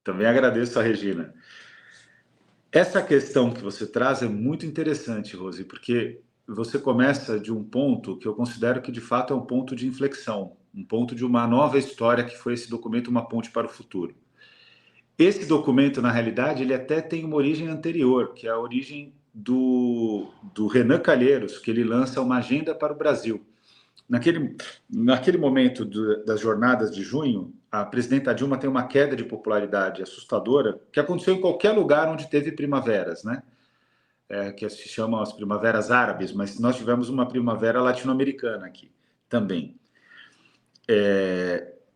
Também agradeço a Regina. Essa questão que você traz é muito interessante, Rose, porque você começa de um ponto que eu considero que, de fato, é um ponto de inflexão, um ponto de uma nova história que foi esse documento Uma Ponte para o Futuro. Esse documento, na realidade, ele até tem uma origem anterior, que é a origem do Renan Calheiros, que ele lança uma agenda para o Brasil. Naquele momento das jornadas de junho, a presidenta Dilma tem uma queda de popularidade assustadora, que aconteceu em qualquer lugar onde teve primaveras, né? Que se chamam as primaveras árabes, mas nós tivemos uma primavera latino-americana aqui também.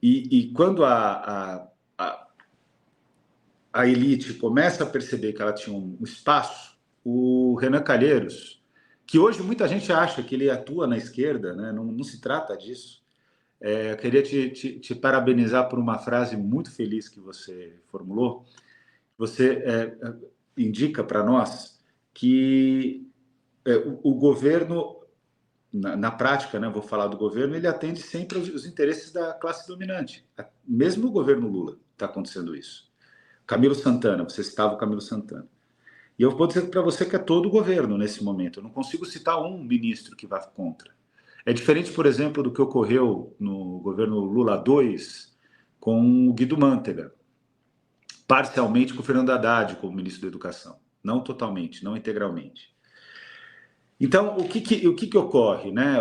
E quando a elite começa a perceber que ela tinha um espaço, o Renan Calheiros, que hoje muita gente acha que ele atua na esquerda, né? Não se trata disso. Eu queria te parabenizar por uma frase muito feliz que você formulou. Você indica para nós que o governo, na prática, né, vou falar do governo, ele atende sempre os interesses da classe dominante. Mesmo o governo Lula está acontecendo isso. Camilo Santana, você citava o Camilo Santana. E eu vou dizer para você que é todo o governo nesse momento. Eu não consigo citar um ministro que vá contra. É diferente, por exemplo, do que ocorreu no governo Lula II com o Guido Mantega, parcialmente com o Fernando Haddad como ministro da Educação. Não totalmente, não integralmente. Então, o que ocorre? Né?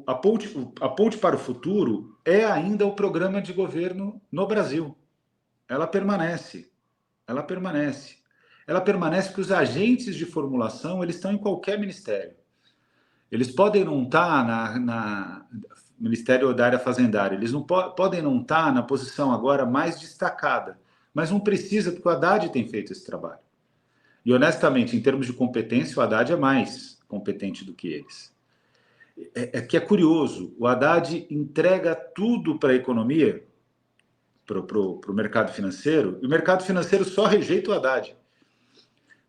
A Ponte para o Futuro é ainda o programa de governo no Brasil. Ela permanece. Ela permanece. Ela permanece porque os agentes de formulação eles estão em qualquer ministério. Eles podem não estar no Ministério da Área Fazendária, eles não podem não estar na posição agora mais destacada, mas não precisa, porque o Haddad tem feito esse trabalho. E, honestamente, em termos de competência, o Haddad é mais competente do que eles. Que é curioso, o Haddad entrega tudo para a economia, para o mercado financeiro, e o mercado financeiro só rejeita o Haddad.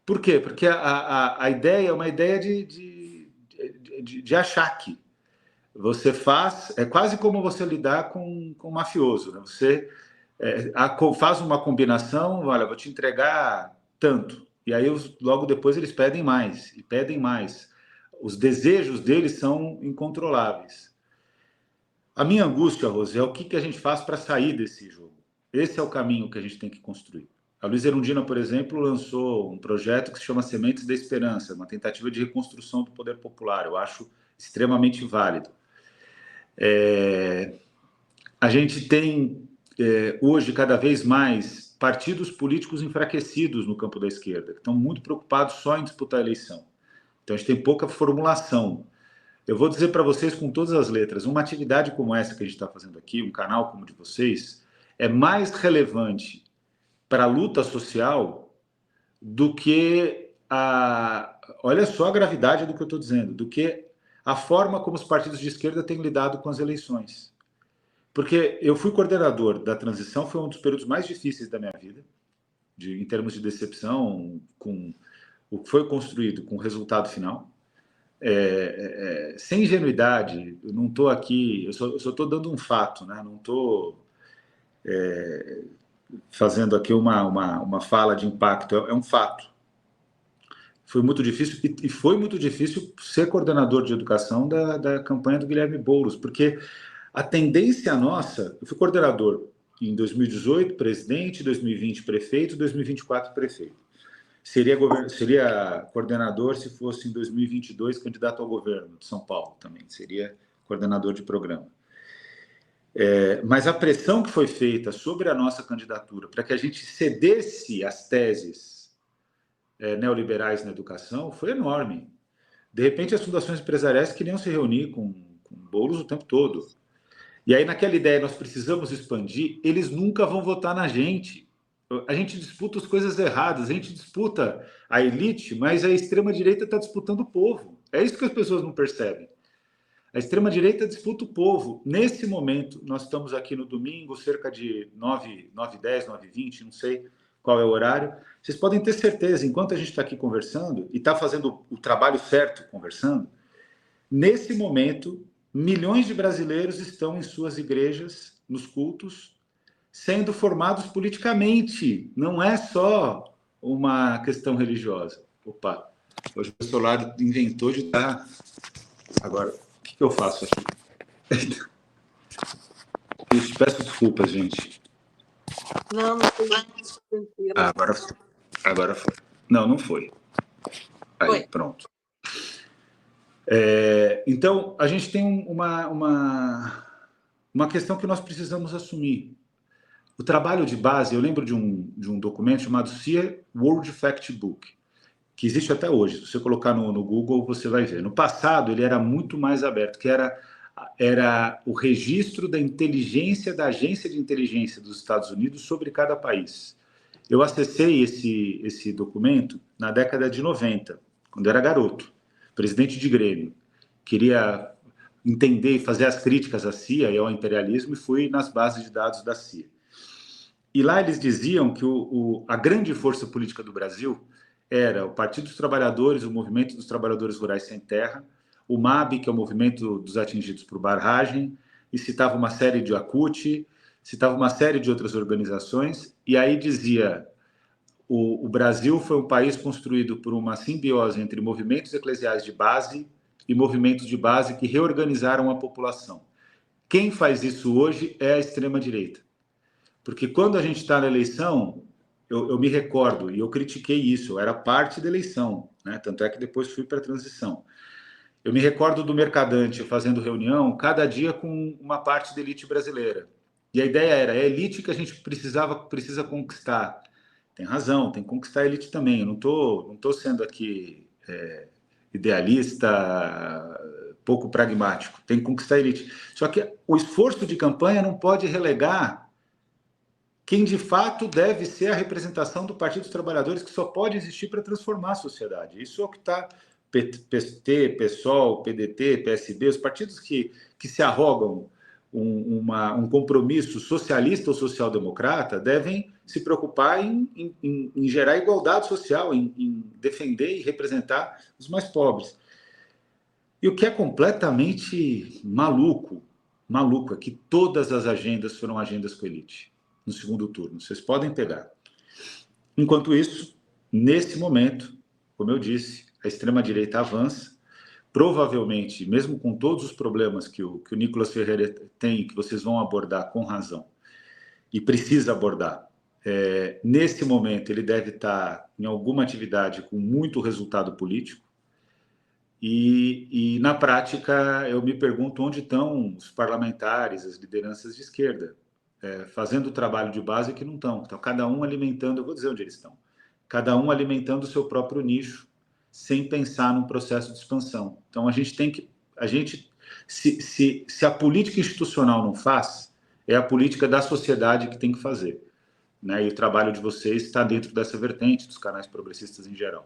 Por quê? Porque a ideia é uma ideia de achaque. Você faz... É quase como você lidar com um mafioso. Né? Você faz uma combinação, olha, vou te entregar tanto. E aí, logo depois, eles pedem mais, e pedem mais. Os desejos deles são incontroláveis. A minha angústia, Rose, é o que a gente faz para sair desse jogo. Esse é o caminho que a gente tem que construir. A Luiza Erundina, por exemplo, lançou um projeto que se chama Sementes da Esperança, uma tentativa de reconstrução do poder popular. Eu acho extremamente válido. A gente tem, hoje, cada vez mais partidos políticos enfraquecidos no campo da esquerda, que estão muito preocupados só em disputar a eleição. Então, a gente tem pouca formulação. Eu vou dizer para vocês com todas as letras, uma atividade como essa que a gente está fazendo aqui, um canal como o de vocês, é mais relevante para a luta social do que olha só a gravidade do que eu estou dizendo, do que a forma como os partidos de esquerda têm lidado com as eleições. Porque eu fui coordenador da transição, foi um dos períodos mais difíceis da minha vida, em termos de decepção, com o que foi construído, com o resultado final. Sem ingenuidade, eu não estou aqui, eu só estou dando um fato, né? Não estou fazendo aqui uma fala de impacto, é um fato. Foi muito difícil, e foi muito difícil ser coordenador de educação da campanha do Guilherme Boulos, porque a tendência nossa, eu fui coordenador em 2018, presidente, 2020 prefeito, 2024 prefeito. Seria coordenador se fosse em 2022 candidato ao governo de São Paulo também, seria coordenador de programa. Mas a pressão que foi feita sobre a nossa candidatura para que a gente cedesse às teses neoliberais na educação foi enorme. De repente, as fundações empresariais queriam se reunir com Boulos o tempo todo. E aí, naquela ideia, nós precisamos expandir, eles nunca vão votar na gente. A gente disputa as coisas erradas, a gente disputa a elite, mas a extrema-direita está disputando o povo. É isso que as pessoas não percebem. A extrema-direita disputa o povo. Nesse momento, nós estamos aqui no domingo, cerca de 9h10, 9h20, não sei qual é o horário. Vocês podem ter certeza, enquanto a gente está aqui conversando, e está fazendo o trabalho certo conversando, nesse momento, milhões de brasileiros estão em suas igrejas, nos cultos, sendo formados politicamente. Não é só uma questão religiosa. Opa, hoje o celular inventou de dar. Agora, o que eu faço aqui? Peço desculpas, gente. Não, não foi. Agora foi. Não, não foi. Aí, foi. Pronto. Então, a gente tem uma questão que nós precisamos assumir. O trabalho de base, eu lembro de um documento chamado SEER World Factbook, que existe até hoje. Se você colocar no Google, você vai ver. No passado, ele era muito mais aberto, que era o registro da inteligência da Agência de Inteligência dos Estados Unidos sobre cada país. Eu acessei esse documento na década de 90, quando eu era garoto, presidente de Grêmio. Queria entender e fazer as críticas à CIA e ao imperialismo, e fui nas bases de dados da CIA. E lá eles diziam que a grande força política do Brasil era o Partido dos Trabalhadores, o Movimento dos Trabalhadores Rurais Sem Terra, o MAB, que é o Movimento dos Atingidos por Barragem, e citava uma série de ACUT, citava uma série de outras organizações, e aí dizia: o Brasil foi um país construído por uma simbiose entre movimentos eclesiais de base e movimentos de base que reorganizaram a população. Quem faz isso hoje é a extrema-direita. Porque quando a gente está na eleição, eu me recordo, e eu critiquei isso, eu era parte da eleição, né? Tanto é que depois fui para a transição. Eu me recordo do Mercadante fazendo reunião, cada dia com uma parte da elite brasileira. E a ideia era, é a elite que a gente precisa conquistar. Tem razão, tem que conquistar a elite também. Eu não tô sendo aqui idealista, pouco pragmático. Tem que conquistar a elite. Só que o esforço de campanha não pode relegar quem de fato deve ser a representação do Partido dos Trabalhadores, que só pode existir para transformar a sociedade. Isso é o que está PT, PSOL, PDT, PSB, os partidos que se arrogam um compromisso socialista ou social-democrata devem se preocupar em gerar igualdade social, em defender e representar os mais pobres. E o que é completamente maluco é que todas as agendas foram agendas com elite no segundo turno. Vocês podem pegar. Enquanto isso, nesse momento, como eu disse, a extrema-direita avança. Provavelmente, mesmo com todos os problemas que o Nicolas Ferreira tem, que vocês vão abordar com razão, e precisa abordar, nesse momento ele deve estar em alguma atividade com muito resultado político, e na prática eu me pergunto onde estão os parlamentares, as lideranças de esquerda, fazendo o trabalho de base que não estão. Então, cada um alimentando, eu vou dizer onde eles estão, cada um alimentando o seu próprio nicho, sem pensar num processo de expansão. Então, se a política institucional não faz, é a política da sociedade que tem que fazer, né? E o trabalho de vocês está dentro dessa vertente, dos canais progressistas em geral.